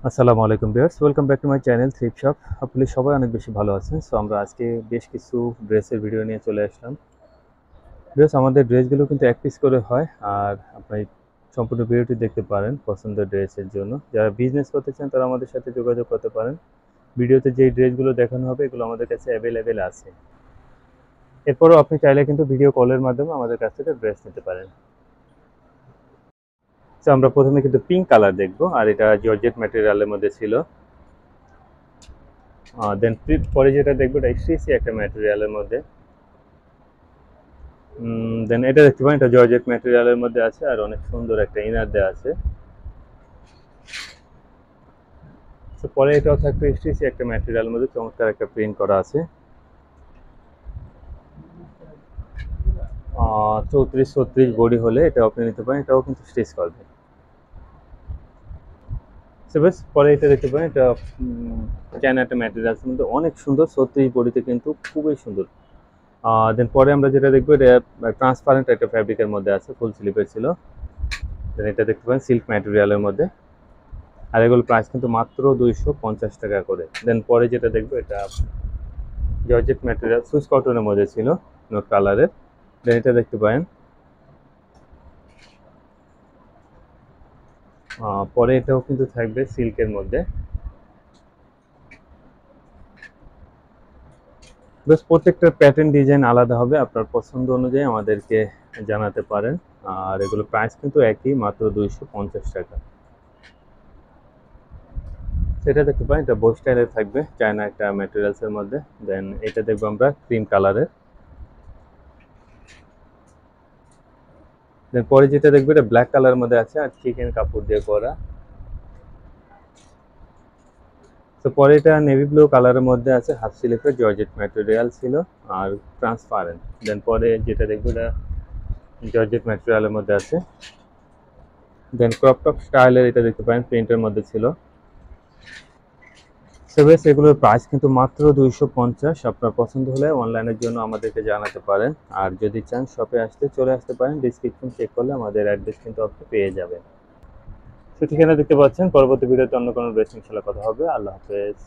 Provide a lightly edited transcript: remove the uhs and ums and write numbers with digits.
আসসালামু আলাইকুম viewers, welcome back to my channel থ্রিপ shop. আপনি সবাই অনেক বেশি ভালো আছেন। সো আমরা আজকে বেশ কিছু ড্রেসের ভিডিও নিয়ে চলে আসলাম। ভিউয়ার্স, আমাদের ড্রেসগুলো কিন্তু এক পিস করে হয়, আর আপনি সম্পূর্ণ ভিডিওটি দেখতে পারেন পছন্দের ড্রেসের জন্য। যারা বিজনেস করতে চান তারা আমাদের সাথে যোগাযোগ করতে পারেন। ভিডিওতে যেই ড্রেসগুলো দেখানো হবে এগুলো আমাদের কাছে অ্যাভেলেবেল আছে। এরপরও আপনি চাইলে কিন্তু ভিডিও কলের মাধ্যমে আমাদের কাছ থেকে ড্রেস নিতে পারেন। তো আমরা প্রথমে কিন্তু পিঙ্ক কালার দেখবো, আর এটা জর্জেট ম্যাটেরিয়ালের মধ্যে ছিল। দেন পরে যেটা দেখবো এটা স্টিচি একটা ম্যাটেরিয়ালের মধ্যে। দেন এটা দেখতে পারেন, এটা জর্জেট ম্যাটেরিয়ালের মধ্যে আছে, আর অনেক সুন্দর একটা ইনার দেওয়া আছে। তো পরে এটাও থাকবে স্টিচি একটা ম্যাটেরিয়ালের মধ্যে, চমৎকার একটা প্রিন্ট করা আছে। 34-36 বডি হলে এটা আপনি নিতে পারেন, এটাও কিন্তু স্টিচ করবে। সো বেশ, পরে এটা দেখতে পারেন, এটা চায়না একটা ম্যাটেরিয়ালসের মধ্যে অনেক সুন্দর, 36 বডিতে কিন্তু খুবই সুন্দর। দেন পরে আমরা যেটা দেখবো, এটা ট্রান্সপারেন্ট একটা ফ্যাব্রিকের মধ্যে আছে, ফুল স্লিপের ছিল। দেন এটা দেখতে পারেন সিল্ক ম্যাটেরিয়ালের মধ্যে, আর এগুলো প্রাইস কিন্তু মাত্র 250 টাকা করে। দেন পরে যেটা দেখবো, এটা জর্জেট ম্যাটেরিয়াল সুইস কটনের মধ্যে ছিল, নোট কালারের। দেন এটা দেখতে পারেন, পরে এটাও কিন্তু থাকবে সিল্কের মধ্যে। বেশ, প্রত্যেকটা প্যাটার্ন ডিজাইন আলাদা হবে, আপনার পছন্দ অনুযায়ী আমাদেরকে জানাতে পারেন। আর এগুলো প্রাইস কিন্তু একই, মাত্র 250 টাকা। সেটা দেখতে পারেন, এটা বো স্টাইলের থাকবে, চায়না একটা ম্যাটেরিয়ালসের মধ্যে। দেন এটা দেখবো আমরা ক্রিম কালারের। দেন পরে যেটা দেখবো, এটা ব্ল্যাক কালারের মধ্যে আছে, আর চিকেন কাপড় দিয়ে করা। তো পরে এটা নেভি ব্লু কালারের মধ্যে আছে, হাফ সিলিপের জর্জেট ম্যাটেরিয়াল ছিল, আর ট্রান্সপারেন্ট। দেন পরে যেটা দেখবো, এটা জর্জেট ম্যাটেরিয়ালের মধ্যে আছে। দেন ক্রপ টপ স্টাইলের এটা দেখতে পারেন, প্রিন্টের মধ্যে ছিল। সেভেস, এগুলোর প্রাইস কিন্তু মাত্র 250। আপনার পছন্দ হলে অনলাইনের জন্য আমাদেরকে জানাতে পারেন, আর যদি চান শপে আসতে চলে আসতে পারেন। ডিসক্রিপশন চেক করলে আমাদের অ্যাড্রেস কিন্তু আপনি পেয়ে যাবেন। তো ঠিকানা দেখতে পাচ্ছেন। পরবর্তী ভিডিওতে অন্য কোনো ড্রেস ইনশাআল্লাহ কথা হবে। আল্লাহ হাফেজ।